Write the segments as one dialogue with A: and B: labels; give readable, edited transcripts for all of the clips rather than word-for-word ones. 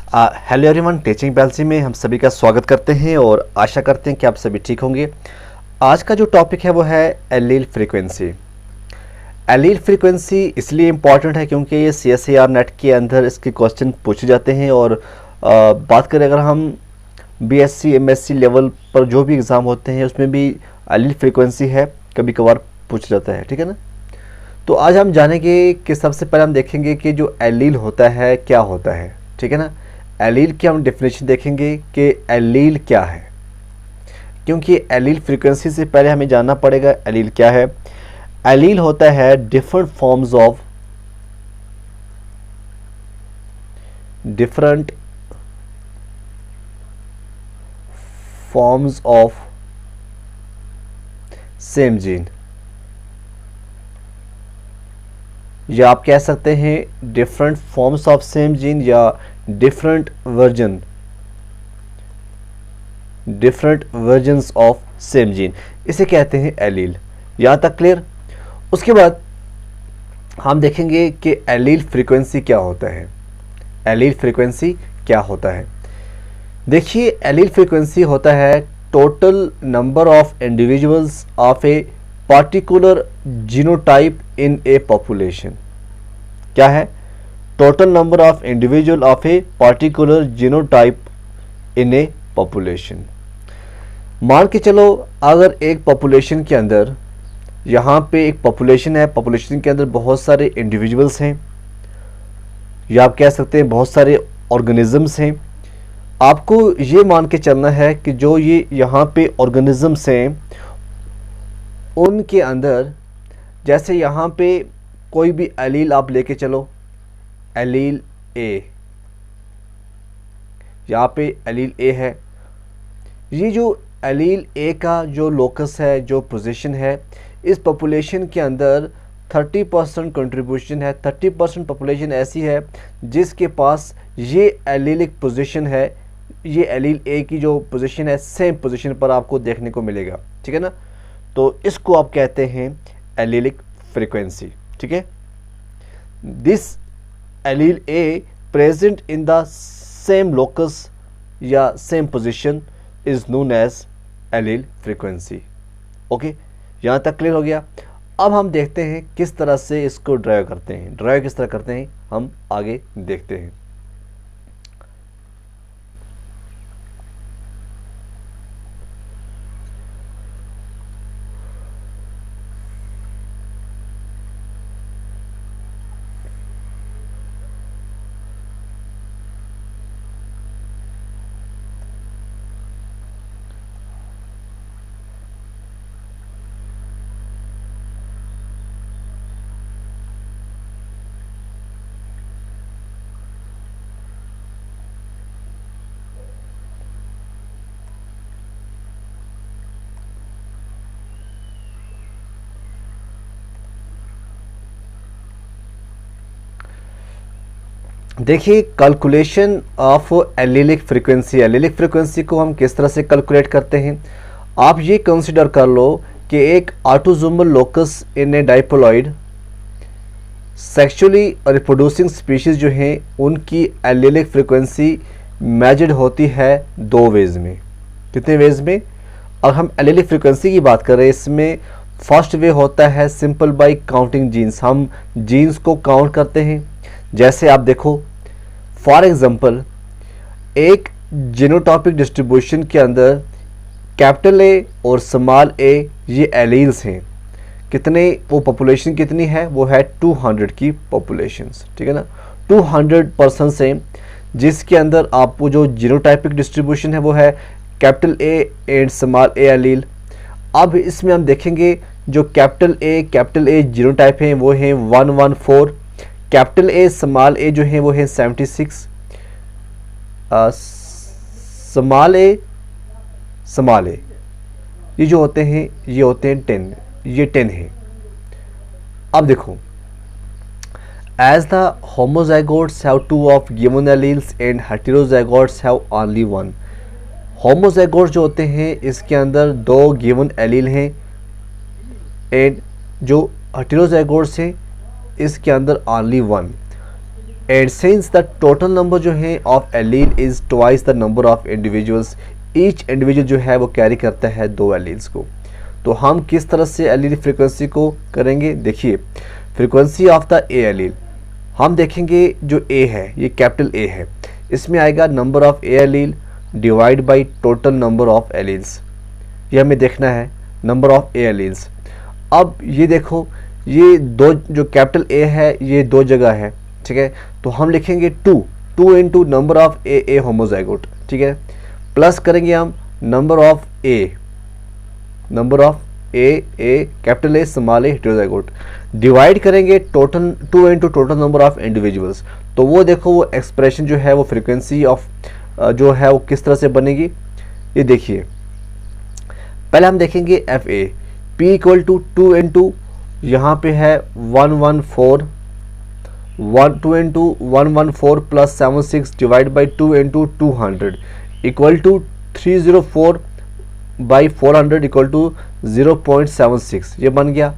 A: Hello everyone, teaching बियॉलॉजी में हम सभी का स्वागत करते हैं और आशा करते हैं कि आप सभी ठीक होंगे। आज का जो टॉपिक है वो है एलील फ्रीक्वेंसी। एलील फ्रीक्वेंसी इसलिए इम्पॉर्टेंट है क्योंकि ये CSIR नेट के अंदर इसके क्वेश्चन पूछे जाते हैं और बात करें अगर हम BSc MSc लेवल पर जो भी एग्ज़ाम होते हैं उसमें भी एलील फ्रीक्वेंसी है, कभी कभार पूछा जाता है। ठीक है ना। तो आज हम जानेंगे कि सबसे पहले हम देखेंगे कि जो एलील होता है क्या होता है। ठीक है ना। एलील की हम डेफिनेशन देखेंगे कि एलील क्या है, क्योंकि एलील फ्रीक्वेंसी से पहले हमें जानना पड़ेगा एलील क्या है। एलील होता है different forms of same gene, या आप कह सकते हैं different forms of same gene या different versions of same gene, इसे कहते हैं एलील। यहाँ तक क्लियर। उसके बाद हम देखेंगे कि एलील फ्रीक्वेंसी क्या होता है। एलील फ्रीक्वेंसी क्या होता है, देखिए एलील फ्रीक्वेंसी होता है total number of individuals of a particular genotype in A population. क्या है? Total number of individual of a particular genotype in A population. मान के चलो अगर एक पॉपुलेशन के अंदर, यहाँ पे एक पॉपुलेशन है, पॉपुलेशन के अंदर बहुत सारे इंडिविजुअल्स हैं या आप कह सकते हैं बहुत सारे ऑर्गेनिजम्स हैं। आपको ये मान के चलना है कि जो ये यहाँ पे ऑर्गेनिजम्स हैं उनके अंदर, जैसे यहाँ पे कोई भी एलील आप लेके चलो, एलील ए, यहाँ पे एलील ए है। ये जो एलील ए का जो लोकस है, जो पोजीशन है, इस पॉपुलेशन के अंदर 30% कंट्रीब्यूशन है। 30% पॉपुलेशन ऐसी है जिसके पास ये एलीलिक पोजीशन है। ये एलील ए की जो पोजीशन है सेम पोजीशन पर आपको देखने को मिलेगा। ठीक है ना। तो इसको आप कहते हैं एलीलिक फ्रीक्वेंसी। ठीक है। This allele A present in the same locus या same position is known as allele frequency. Okay, यहाँ तक क्लियर हो गया। अब हम देखते हैं किस तरह से इसको ड्राइव करते हैं। ड्राइव किस तरह करते हैं हम आगे देखते हैं। देखिए calculation of allelic frequency. Allelic frequency को हम किस तरह से कैलकुलेट करते हैं, आप ये कंसीडर कर लो कि एक ऑटोसोमल लोकस इन ए डाइपोलॉइड सेक्सुअली रिप्रोड्यूसिंग स्पीशीज जो हैं उनकी एलीलिक फ्रीक्वेंसी मेजर्ड होती है दो वेज में। कितने वेज में? और हम एलीलिक फ्रीक्वेंसी की बात कर रहे हैं, इसमें फर्स्ट वे होता है सिंपल बाय काउंटिंग जीन्स। हम जीन्स को काउंट करते हैं। जैसे आप देखो फॉर एग्जांपल एक जीनोटॉपिक डिस्ट्रीब्यूशन के अंदर कैपिटल ए और स्मॉल ए ये एलील्स हैं। कितने, वो पॉपुलेशन कितनी है, वो है 200 की पॉपुलेशंस। ठीक है ना। 200 पर्सन्स हैं जिसके अंदर आपको जो जीनोटाइपिक डिस्ट्रीब्यूशन है वो है capital A and small A allele. अब इसमें हम देखेंगे जो कैपिटल ए जीनोटाइप हैं वो हैं 114, कैपिटल ए स्मॉल ए जो है वो है 76, स्मॉल ए ये जो होते हैं ये होते हैं 10, ये 10 है। अब देखो as the homozygotes have 2 of given alleles and heterozygotes have only 1। Homozygotes जो होते हैं इसके अंदर 2 गिवन एलील हैं एंड जो हेटेरोजाइगोट्स हैं इसके अंदर only 1। And since the total number जो है of allele is twice the number of individuals, each individual जो है वो कैरी करता है 2 एलील्स को। तो हम किस तरह से एलील फ्रीक्वेंसी को करेंगे, देखिए frequency of the A allele, हम देखेंगे जो ए है ये कैपिटल ए है, इसमें आएगा number of A allele divide by total number of alleles, ये हमें देखना है नंबर ऑफ ए एलील्स। अब ये देखो ये दो जो कैपिटल ए है ये 2 जगह है, ठीक है, तो हम लिखेंगे 2 into number of A homozygote, ठीक है, प्लस करेंगे हम number of A capital A small A heterozygote, divide करेंगे total 2 into total number of individuals. तो वो देखो वो एक्सप्रेशन जो है वो फ्रीक्वेंसी ऑफ जो है वो किस तरह से बनेगी, ये देखिए पहले हम देखेंगे F A, P equal to 2 into यहाँ पे है 114 2 into 114 plus 76 divide by 2 into 200 equal to 304 by 400 equal to 0.76, ये बन गया।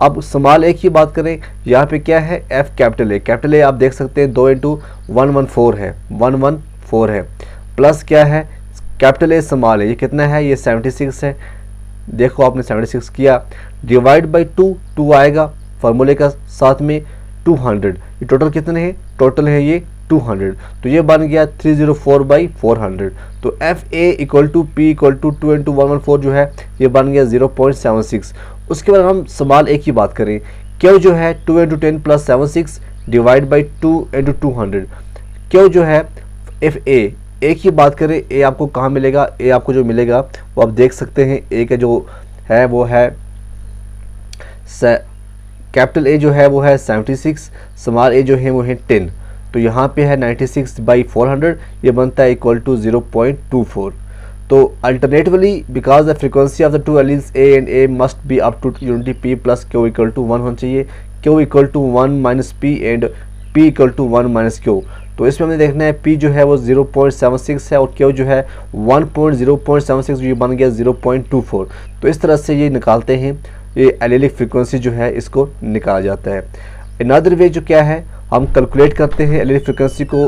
A: अब स्मॉल ए की बात करें, यहाँ पे क्या है एफ कैपिटल ए आप देख सकते हैं 2 इंटू 114 है प्लस क्या है कैपिटल ए स्मॉल ए, ये कितना है ये 76 है, देखो आपने 76 किया, डिवाइड बाई 2 आएगा फार्मूले का साथ में 200, ये टोटल कितने हैं, टोटल है ये 200, तो ये बन गया 304 बाई 400। तो F A equal to P equal to 2 into 114 जो है ये बन गया 0.76। उसके बाद हम स्मॉल ए की बात करें, क्यू जो है 2 into 10 plus 76 divide by 2 into 200, Q जो है एफ ए की बात करें, ए आपको कहाँ मिलेगा, ए आपको जो मिलेगा वो आप देख सकते हैं, ए का जो है वो है कैपिटल ए जो है वो है 76, स्मॉल ए जो है वो है 10, तो यहाँ पे है 96 बाई 400, ये बनता है इक्वल टू 0.24। तो alternatively because the frequency of the 2 alleles A and A must be up to unity P plus Q equal to 1 होना चाहिए, Q equal to 1 minus P and P equal to 1 minus Q. तो इसमें हमें देखना है P जो है वो 0.76 है और क्यू जो है 1.0.76, ये बन गया 0.24। तो इस तरह से ये निकालते हैं, ये एलीलिक फ्रीक्वेंसी जो है इसको निकाला जाता है। अनदर वे जो क्या है हम कैलकुलेट करते हैं एलीलिक फ्रीक्वेंसी को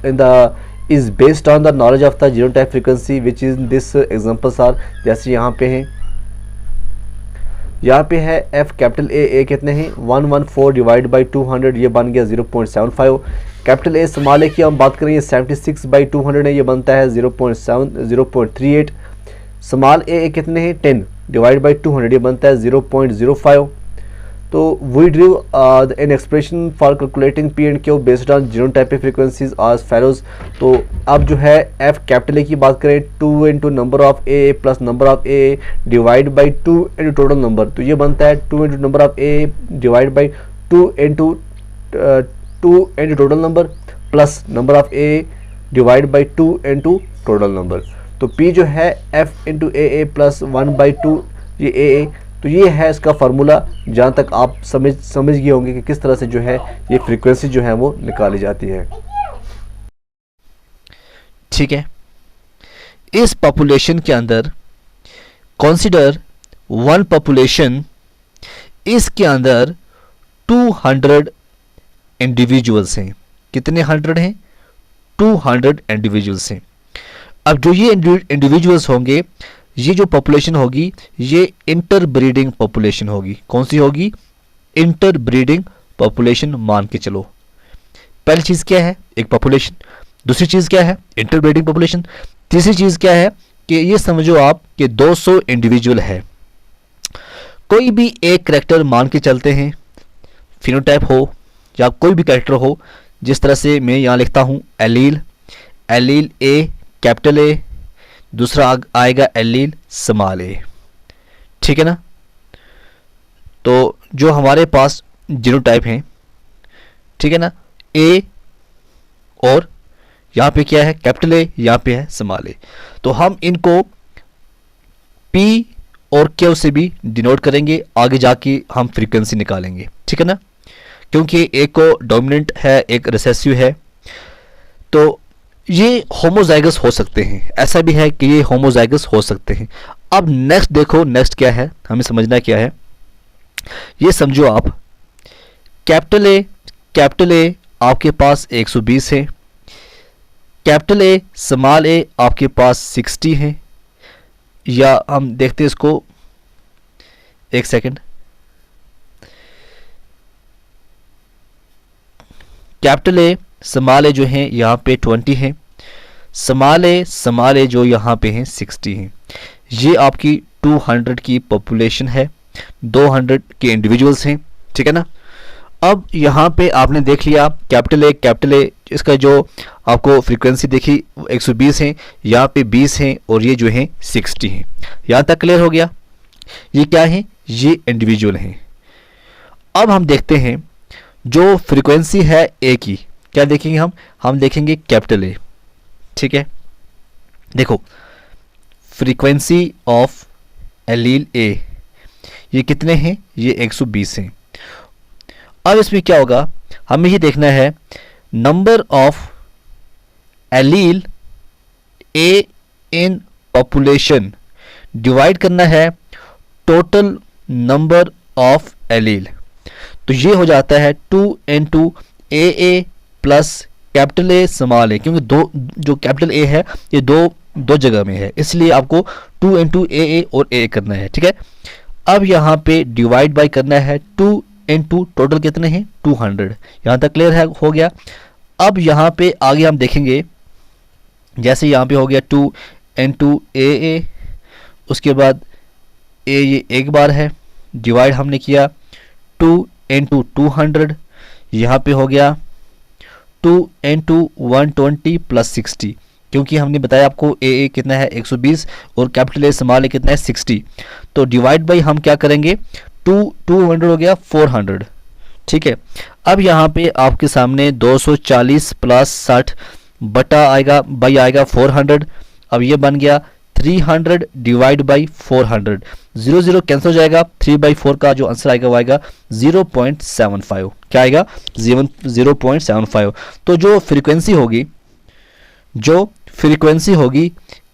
A: in the is based on the knowledge of the genotype frequency which is this examples are, जैसे यहाँ पे हैं, यहाँ पे है एफ कैपिटल ए कितने हैं 114 डिवाइड बाई 200, ये बन गया 0.75। कैपिटल ए स्मॉल ए की हम बात करें 76 बाई 200 है, ये बनता है 0.38। स्मॉल ए कितने हैं 10 डिवाइड बाई 200, ये बनता है 0.05। तो we derive an expression for calculating P and Q based on genotypic frequencies as follows. तो अब जो है एफ कैपिटल ए की बात करें 2 into number of A plus number of A divide by 2 into total number, तो ये बनता है 2 into number of A divide by 2 into total number plus number of A divide by 2 into total number. तो P जो है F into A plus 1 by 2 ये ए, तो ये है इसका फार्मूला, जहाँ तक आप समझ गए होंगे कि किस तरह से जो है ये फ्रीक्वेंसी जो है वो निकाली जाती है।
B: ठीक है, इस पॉपुलेशन के अंदर कंसीडर वन पॉपुलेशन, इसके अंदर 200 इंडिविजुअल्स हैं। कितने 100 हैं? 200 इंडिविजुअल्स हैं। अब जो ये इंडिविजुअल्स होंगे, ये जो पॉपुलेशन होगी ये इंटरब्रीडिंग पॉपुलेशन होगी। कौन सी होगी? इंटरब्रीडिंग पॉपुलेशन मान के चलो। पहली चीज क्या है? एक पॉपुलेशन। दूसरी चीज क्या है? Interbreeding population. तीसरी चीज क्या है कि ये समझो आप कि 200 इंडिविजुअल है। कोई भी एक कैरेक्टर मान के चलते हैं, फिनोटाइप हो या कोई भी कैरेक्टर हो, जिस तरह से मैं यहाँ लिखता हूँ एलील ए कैपिटल ए, दूसरा आएगा एलील स्मॉल ए। ठीक है ना? तो जो हमारे पास जीनोटाइप हैं, ठीक है ना, ए और यहाँ पे क्या है? कैपिटल ए, यहाँ पे है स्मॉल ए। तो हम इनको पी और क्यू से भी डिनोट करेंगे, आगे जाके हम फ्रीक्वेंसी निकालेंगे। ठीक है ना? क्योंकि एक को डोमिनेंट है, एक रिसेसिव है, तो ये होमोजाइगस हो सकते हैं। ऐसा भी है कि ये होमोजाइगस हो सकते हैं। अब नेक्स्ट देखो, नेक्स्ट क्या है, हमें समझना क्या है। ये समझो आप कैपिटल ए आपके पास 120 है, कैपिटल ए स्मॉल ए आपके पास 60 है, या हम देखते हैं इसको, एक सेकंड, कैपिटल ए स्मॉल ए जो है यहाँ पे 20 है, स्मॉल ए जो यहाँ पे है 60 है। ये आपकी 200 की पॉपुलेशन है, 200 के इंडिविजुअल्स हैं, ठीक है ना। अब यहाँ पे आपने देख लिया कैपिटल ए इसका जो आपको फ्रीक्वेंसी देखी 120 है, यहाँ पे 20 है और ये जो है 60 है। यहाँ तक क्लियर हो गया। ये क्या है, ये इंडिविजुअल हैं। अब हम देखते हैं जो फ्रीक्वेंसी है ए की, क्या देखेंगे हम देखेंगे कैपिटल ए, ठीक है। देखो फ्रीक्वेंसी ऑफ एलील ए ये कितने हैं, ये 120 हैं। अब इसमें क्या होगा, हमें ये देखना है number of allele A in population divide करना है टोटल नंबर ऑफ एलील। तो ये हो जाता है 2 into A plus capital A small A, क्योंकि दो जो कैपिटल ए है ये दो जगह में है, इसलिए आपको 2 into ए और ए करना है, ठीक है। अब यहाँ पे डिवाइड बाय करना है 2 into टोटल कितने हैं 200। यहाँ तक क्लियर है, हो गया। अब यहाँ पे आगे हम देखेंगे, जैसे यहाँ पे हो गया 2 into ए, उसके बाद ए ये एक बार है, डिवाइड हमने किया 2 into 200, यहाँ पे हो गया 2 into 120 प्लस 60, क्योंकि हमने बताया आपको ए कितना है 120 और कैपिटल ए स्मॉल ए कितना है 60। तो डिवाइड बाई हम क्या करेंगे 200 हो गया 400, ठीक है। अब यहाँ पे आपके सामने 240 प्लस 60 बटा आएगा बाई आएगा 400। अब ये बन गया 300 डिवाइड बाई 400, 0 कैंसिल हो जाएगा, 3/4 का जो आंसर आएगा वो आएगा 0.75। क्या आएगा 0.75। तो जो फ्रीक्वेंसी होगी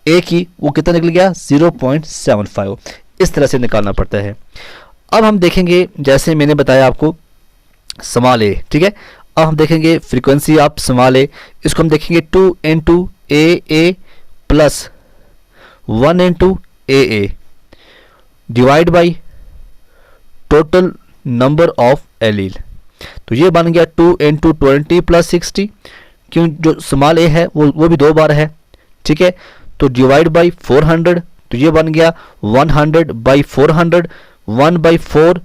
B: ए की वो कितना निकल गया 0.75। इस तरह से निकालना पड़ता है। अब हम देखेंगे, जैसे मैंने बताया आपको स्मॉल ए, ठीक है। अब हम देखेंगे फ्रीक्वेंसी ऑफ स्मॉल ए, इसको हम देखेंगे 2 into A plus 1 into A divide by total number of allele. तो ये बन गया 2 into 20 प्लस 60, क्यों जो स्मॉल ए है वो भी 2 बार है, ठीक है। तो डिवाइड बाई 400, तो ये बन गया 100/400, 1/4,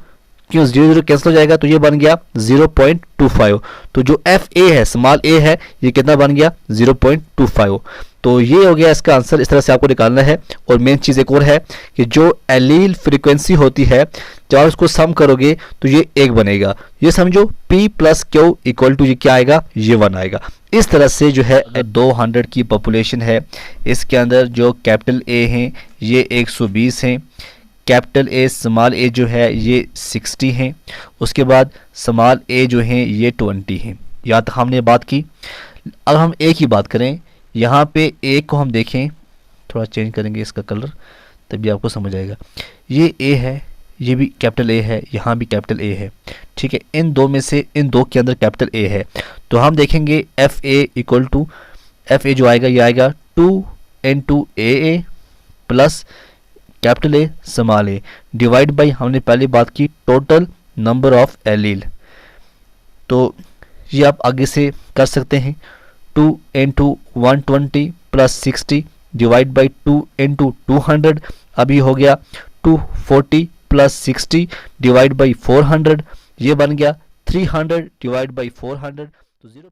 B: क्यों 0 कैंसिल हो जाएगा, तो ये बन गया 0.25। तो जो एफ ए है स्मॉल ए है ये कितना बन गया 0.25। तो ये हो गया इसका आंसर। इस तरह से आपको निकालना है। और मेन चीज़ एक और है कि जो एलील फ्रीक्वेंसी होती है जब आप उसको सम करोगे तो ये 1 बनेगा। ये समझो P + Q = ये क्या आएगा, ये 1 आएगा। इस तरह से जो है 200 की पॉपुलेशन है, इसके अंदर जो कैपिटल ए हैं ये 120 हैं, कैपिटल ए स्मॉल ए जो है ये 60 हैं, उसके बाद स्मॉल ए जो हैं ये 20 हैं। यहाँ तक हमने बात की। अब हम ए की बात करें, यहाँ पे ए को हम देखें, थोड़ा चेंज करेंगे इसका कलर तभी आपको समझ आएगा। ये ए है, ये भी कैपिटल ए है, यहाँ भी कैपिटल ए है, ठीक है। इन दो में से इन दो के अंदर कैपिटल ए है, तो हम देखेंगे एफ ए जो आएगा ये आएगा 2 into A plus capital A small A divide by हमने पहले बात की टोटल नंबर ऑफ एलील। तो ये आप आगे से कर सकते हैं 2 into 120 plus 60 divide by 2 into 200। अभी हो गया 240 प्लस 60 डिवाइड बाई 400, ये बन गया 300 डिवाइड बाई 400। तो 0